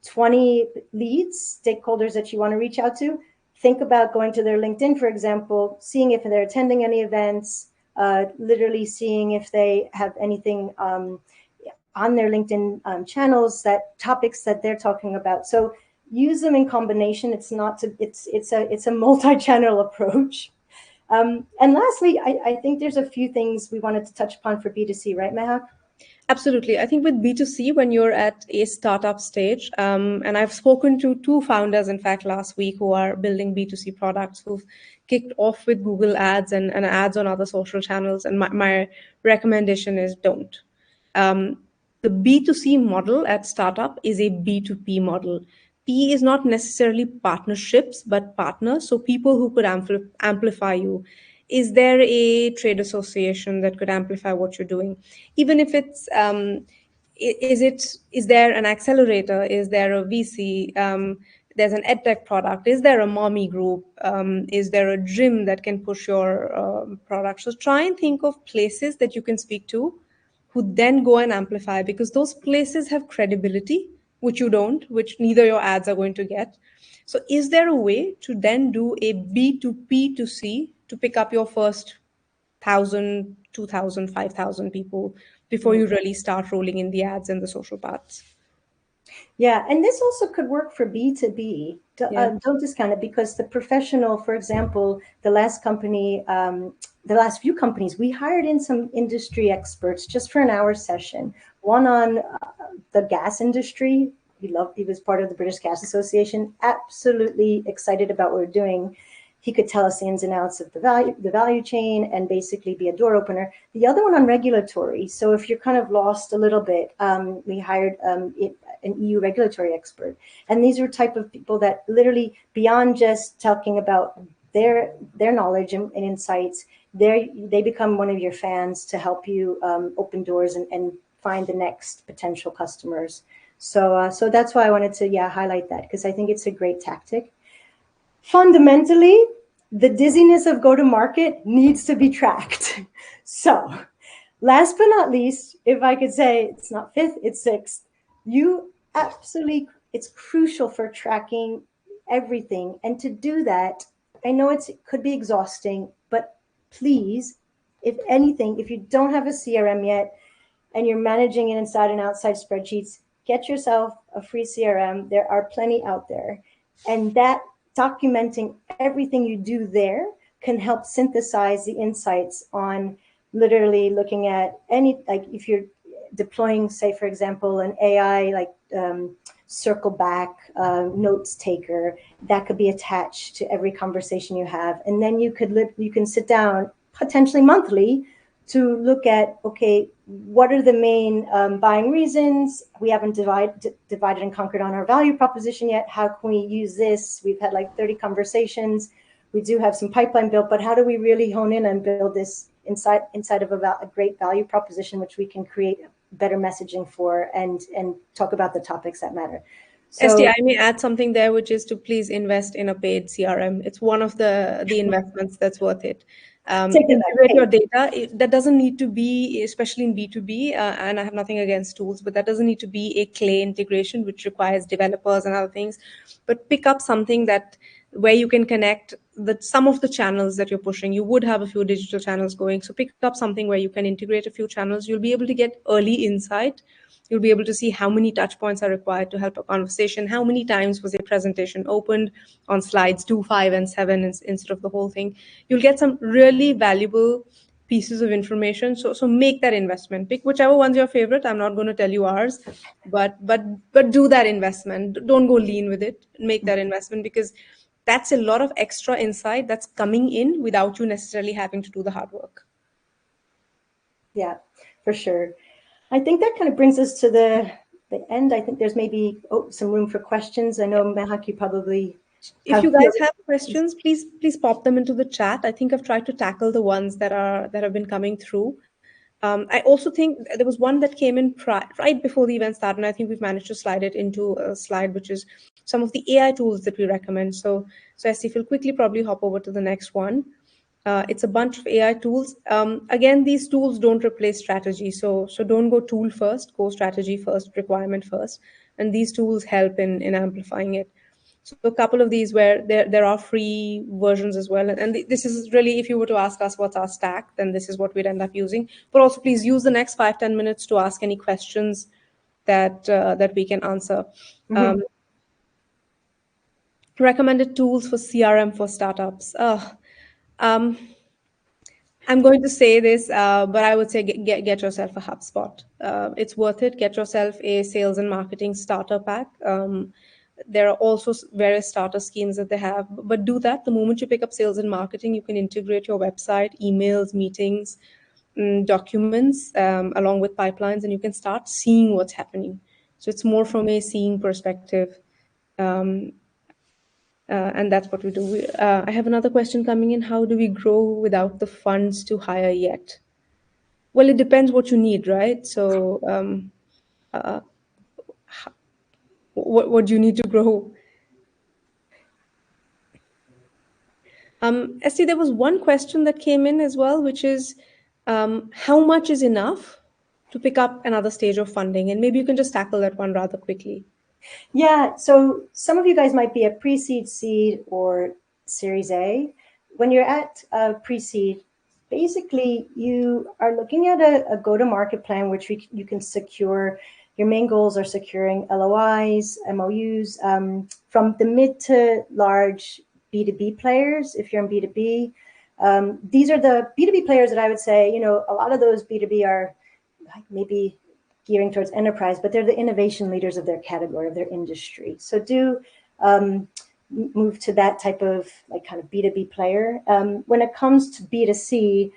Speaker 2: 20 leads, stakeholders that you want to reach out to. Think about going to their LinkedIn, for example, seeing if they're attending any events, literally seeing if they have anything on their LinkedIn channels, that topics that they're talking about. So use them in combination. It's a multi-channel approach. And lastly, I think there's a few things we wanted to touch upon for B2C, right, Mehak?
Speaker 1: Absolutely. I think with B2C, when you're at a startup stage, and I've spoken to 2 founders, in fact, last week who are building B2C products who've kicked off with Google Ads and ads on other social channels. And my recommendation is don't. The B2C model at startup is a B2P model. P is not necessarily partnerships, but partners. So people who could amplify you. is there a trade association that could amplify what you're doing? Even if it's is there an accelerator? Is there a VC? There's an edtech product. Is there a mommy group? Is there a gym that can push your product? So try and think of places that you can speak to, who then go and amplify, because those places have credibility, which you don't, which neither your ads are going to get. So is there a way to then do a B2P to C to pick up your first 1,000, 2,000, 5,000 people before
Speaker 2: Mm.
Speaker 1: you really start rolling in the ads and the social parts?
Speaker 2: Yeah, and this also could work for B2B.
Speaker 1: Yeah.
Speaker 2: Don't discount it, because the professional, for example, the last company, the last few companies, we hired in some industry experts just for an hour session. One on the gas industry. He was part of the British Gas Association. Absolutely excited about what we're doing. He could tell us the ins and outs of the value chain, and basically be a door opener. The other one on regulatory. So if you're kind of lost a little bit, we hired an EU regulatory expert, and these are type of people that literally, beyond just talking about their knowledge and insights, they become one of your fans to help you open doors and find the next potential customers. So that's why I wanted to highlight that, because I think it's a great tactic. Fundamentally, the dizziness of go to market needs to be tracked. So, last but not least, if I could say it's not fifth, it's sixth, you absolutely, it's crucial for tracking everything. And to do that, I know it could be exhausting, but please, if anything, if you don't have a CRM yet and you're managing it inside and outside spreadsheets, get yourself a free CRM. There are plenty out there. And that documenting everything you do there can help synthesize the insights on literally looking at any, like if you're deploying, say, for example, an AI like circle back notes taker that could be attached to every conversation you have. And then you can sit down potentially monthly to look at, okay, what are the main buying reasons? We haven't divided and conquered on our value proposition yet. How can we use this? We've had like 30 conversations. We do have some pipeline built, but how do we really hone in and build this inside of a great value proposition, which we can create better messaging for and talk about the topics that matter.
Speaker 1: Esti,
Speaker 2: So
Speaker 1: I may add something there, which is to please invest in a paid CRM. It's one of the investments that's worth it.
Speaker 2: taking that
Speaker 1: Integrate your
Speaker 2: page.
Speaker 1: data. That doesn't need to be, especially in B2B, and I have nothing against tools, but that doesn't need to be a clay integration, which requires developers and other things. But pick up something that where you can connect some of the channels that you're pushing. You would have a few digital channels going, so pick up something where you can integrate a few channels. You'll be able to get early insight. You'll be able to see how many touch points are required to help a conversation, how many times was a presentation opened on slides 2, 5, and 7 instead of the whole thing. You'll get some really valuable pieces of information. So make that investment. Pick whichever one's your favorite. I'm not going to tell you ours, but do that investment. Don't go lean with it. Make that investment, because that's a lot of extra insight that's coming in without you necessarily having to do the hard work.
Speaker 2: Yeah, for sure. I think that kind of brings us to the end. I think there's maybe some room for questions. I know, Mehak, you probably
Speaker 1: If
Speaker 2: have
Speaker 1: you guys have questions, please pop them into the chat. I think I've tried to tackle the ones that have been coming through. I also think there was one that came in right before the event started, and I think we've managed to slide it into a slide, which is some of the AI tools that we recommend. So Esti, if you'll quickly probably hop over to the next one. It's a bunch of AI tools. Again, these tools don't replace strategy, so don't go tool first, go strategy first, requirement first, and these tools help in amplifying it. So a couple of these where there are free versions as well, and this is really, if you were to ask us what's our stack, then this is what we'd end up using. But also, please use the next 5-10 minutes to ask any questions that we can answer.
Speaker 2: Mhm.
Speaker 1: Um, Recommended tools for CRM for startups. Um, I'm going to say this, but I would say get yourself a HubSpot. It's worth it. Get yourself a sales and marketing starter pack. There are also various starter schemes that they have, but do that. The moment you pick up sales and marketing, you can integrate your website, emails, meetings, documents, along with pipelines, and you can start seeing what's happening. So it's more from a seeing perspective. Um, And that's what we do. I have another question coming in. How do we grow without the funds to hire yet? Well, it depends what you need, right? So, uh, what do you need to grow? Esty, there was one question that came in as well, which is how much is enough to pick up another stage of funding? And maybe you can just tackle that one rather quickly.
Speaker 2: Yeah, so some of you guys might be at pre-seed, seed, or Series A. When you're at pre-seed, basically you are looking at a go-to-market plan, which you can secure. Your main goals are securing LOIs, MOUs from the mid to large B2B players. If you're in B2B, these are the B2B players that I would say, a lot of those B2B are like maybe gearing towards enterprise, but they're the innovation leaders of their category, of their industry. So do move to that type of like kind of B2B player. When it comes to B2C,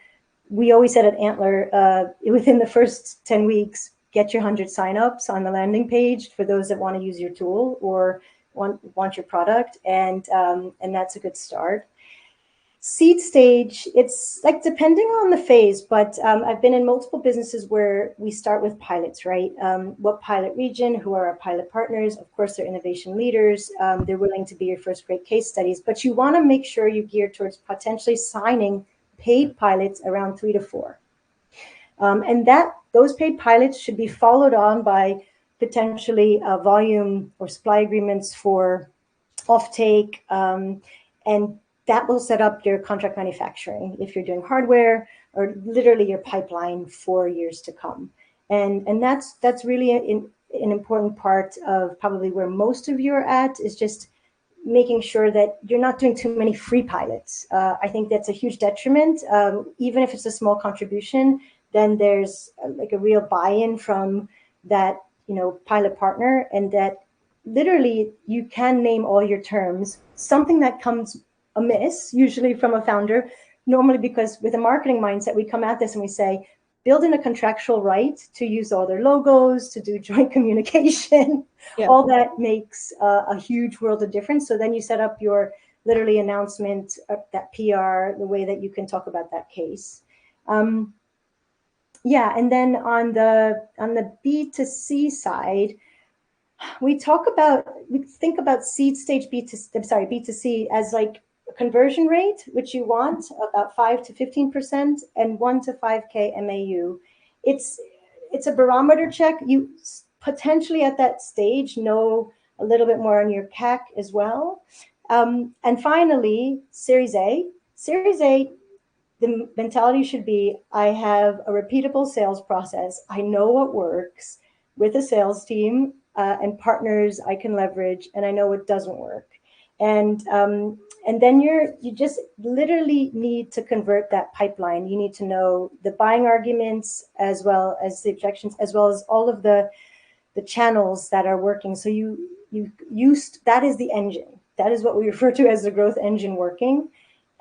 Speaker 2: we always said at Antler, within the first 10 weeks, get your 100 signups on the landing page for those that want to use your tool or want your product, and that's a good start. Seed stage, it's like depending on the phase, but I've been in multiple businesses where we start with pilots, right? What pilot region, who are our pilot partners? Of course, they're innovation leaders. They're willing to be your first great case studies, but you want to make sure you gear towards potentially signing paid pilots around 3 to 4. And those paid pilots should be followed on by potentially volume or supply agreements for offtake, and that will set up your contract manufacturing if you're doing hardware, or literally your pipeline for years to come. And that's really an important part of probably where most of you are at, is just making sure that you're not doing too many free pilots. I think that's a huge detriment. Even if it's a small contribution, then there's like a real buy-in from that pilot partner, and that literally you can name all your terms. Something that comes amiss usually from a founder, normally because with a marketing mindset, we come at this and we say, build in a contractual right to use all their logos, to do joint communication.
Speaker 1: Yeah.
Speaker 2: All that makes a huge world of difference. So then you set up your literally announcement, that PR, the way that you can talk about that case. Yeah, and then on the B2C side, we think about seed stage B2C as like a conversion rate, which you want about 5 to 15% and 1 to 5K MAU. It's a barometer check. You potentially at that stage know a little bit more on your CAC as well. And finally, Series A. Series A, the mentality should be, I have a repeatable sales process. I know what works with a sales team and partners I can leverage, and I know what doesn't work. And then you just literally need to convert that pipeline. You need to know the buying arguments as well as the objections, as well as all of the channels that are working. So that is the engine. That is what we refer to as the growth engine working.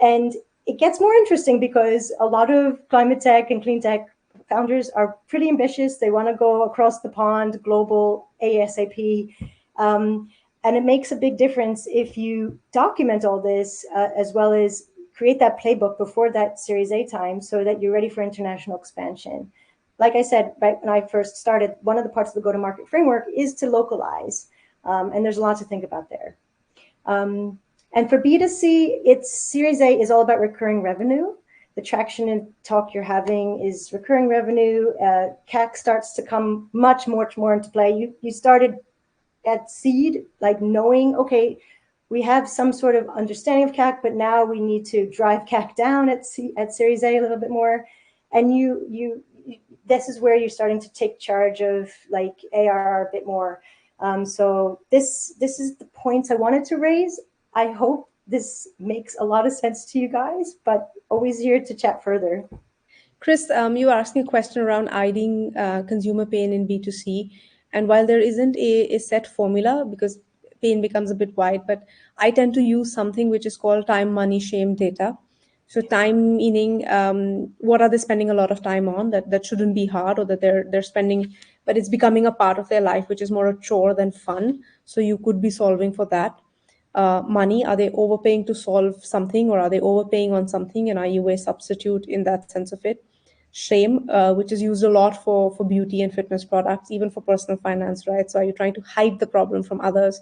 Speaker 2: And it gets more interesting because a lot of climate tech and clean tech founders are pretty ambitious. They want to go across the pond, global, ASAP. And it makes a big difference if you document all this as well as create that playbook before that Series A time so that you're ready for international expansion. Like I said, right when I first started, one of the parts of the go-to-market framework is to localize. And there's a lot to think about there. And for B2C, Series A is all about recurring revenue. The traction and talk you're having is recurring revenue. CAC starts to come much more into play. You started at seed, like knowing, okay, we have some sort of understanding of CAC, but now we need to drive CAC down at Series A a little bit more. And this is where you're starting to take charge of like ARR a bit more. So this is the points I wanted to raise. I hope this makes a lot of sense to you guys, but always here to chat further.
Speaker 1: Chris, you were asking a question around IDing consumer pain in B2C. And while there isn't a set formula, because pain becomes a bit wide, but I tend to use something which is called time, money, shame data. So time meaning what are they spending a lot of time on that shouldn't be hard, or that they're spending, but it's becoming a part of their life, which is more a chore than fun. So you could be solving for that. money? Are they overpaying to solve something, or are they overpaying on something? And are you a substitute in that sense of it? Shame, which is used a lot for beauty and fitness products, even for personal finance, right? So are you trying to hide the problem from others?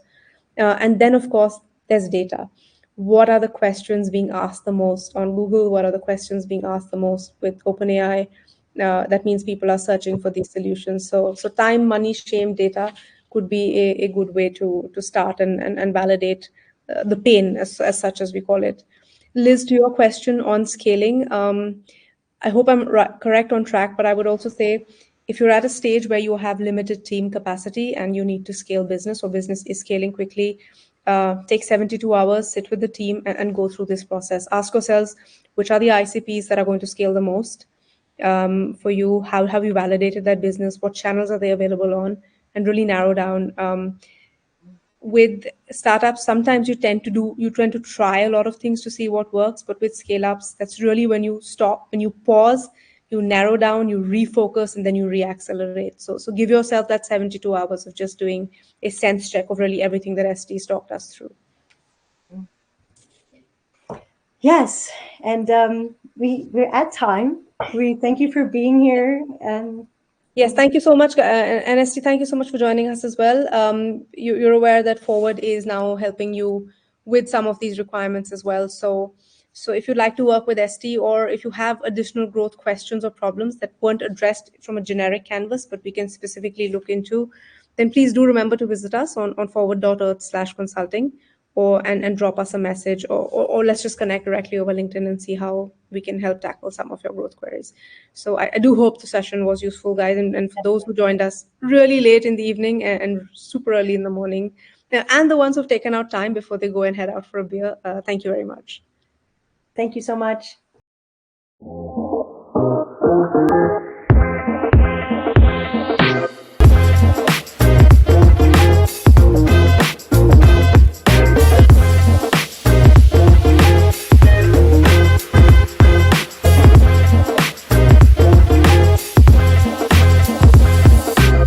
Speaker 1: And then, of course, there's data. What are the questions being asked the most on Google? What are the questions being asked the most with OpenAI? That means people are searching for these solutions. So time, money, shame, data could be a good way to start and validate the pain, as such as we call it. Liz, to your question on scaling, I hope I'm correct on track, but I would also say if you're at a stage where you have limited team capacity and you need to scale business, or business is scaling quickly, take 72 hours, sit with the team, and go through this process. Ask yourselves which are the ICPs that are going to scale the most for you. How have you validated that business? What channels are they available on? And really narrow down. With startups, sometimes you tend to try a lot of things to see what works, but with scale ups, that's really when you stop, when you pause, you narrow down, you refocus, and then you reaccelerate. So give yourself that 72 hours of just doing a sense check of really everything that ST talked us through.
Speaker 2: Yes, and we're at time. We thank you for being here, and
Speaker 1: Yes, thank you so much, NST. Thank you so much for joining us as well. You're aware that Forward is now helping you with some of these requirements as well. So if you'd like to work with ST, or if you have additional growth questions or problems that weren't addressed from a generic canvas, but we can specifically look into, then please do remember to visit us on forward.earth/consulting, and drop us a message, or let's just connect directly over LinkedIn and see how we can help tackle some of your growth queries. So I do hope the session was useful, guys. And for those who joined us really late in the evening and super early in the morning, and the ones who've taken out time before they go and head out for a beer, thank you very much.
Speaker 2: thank you so much.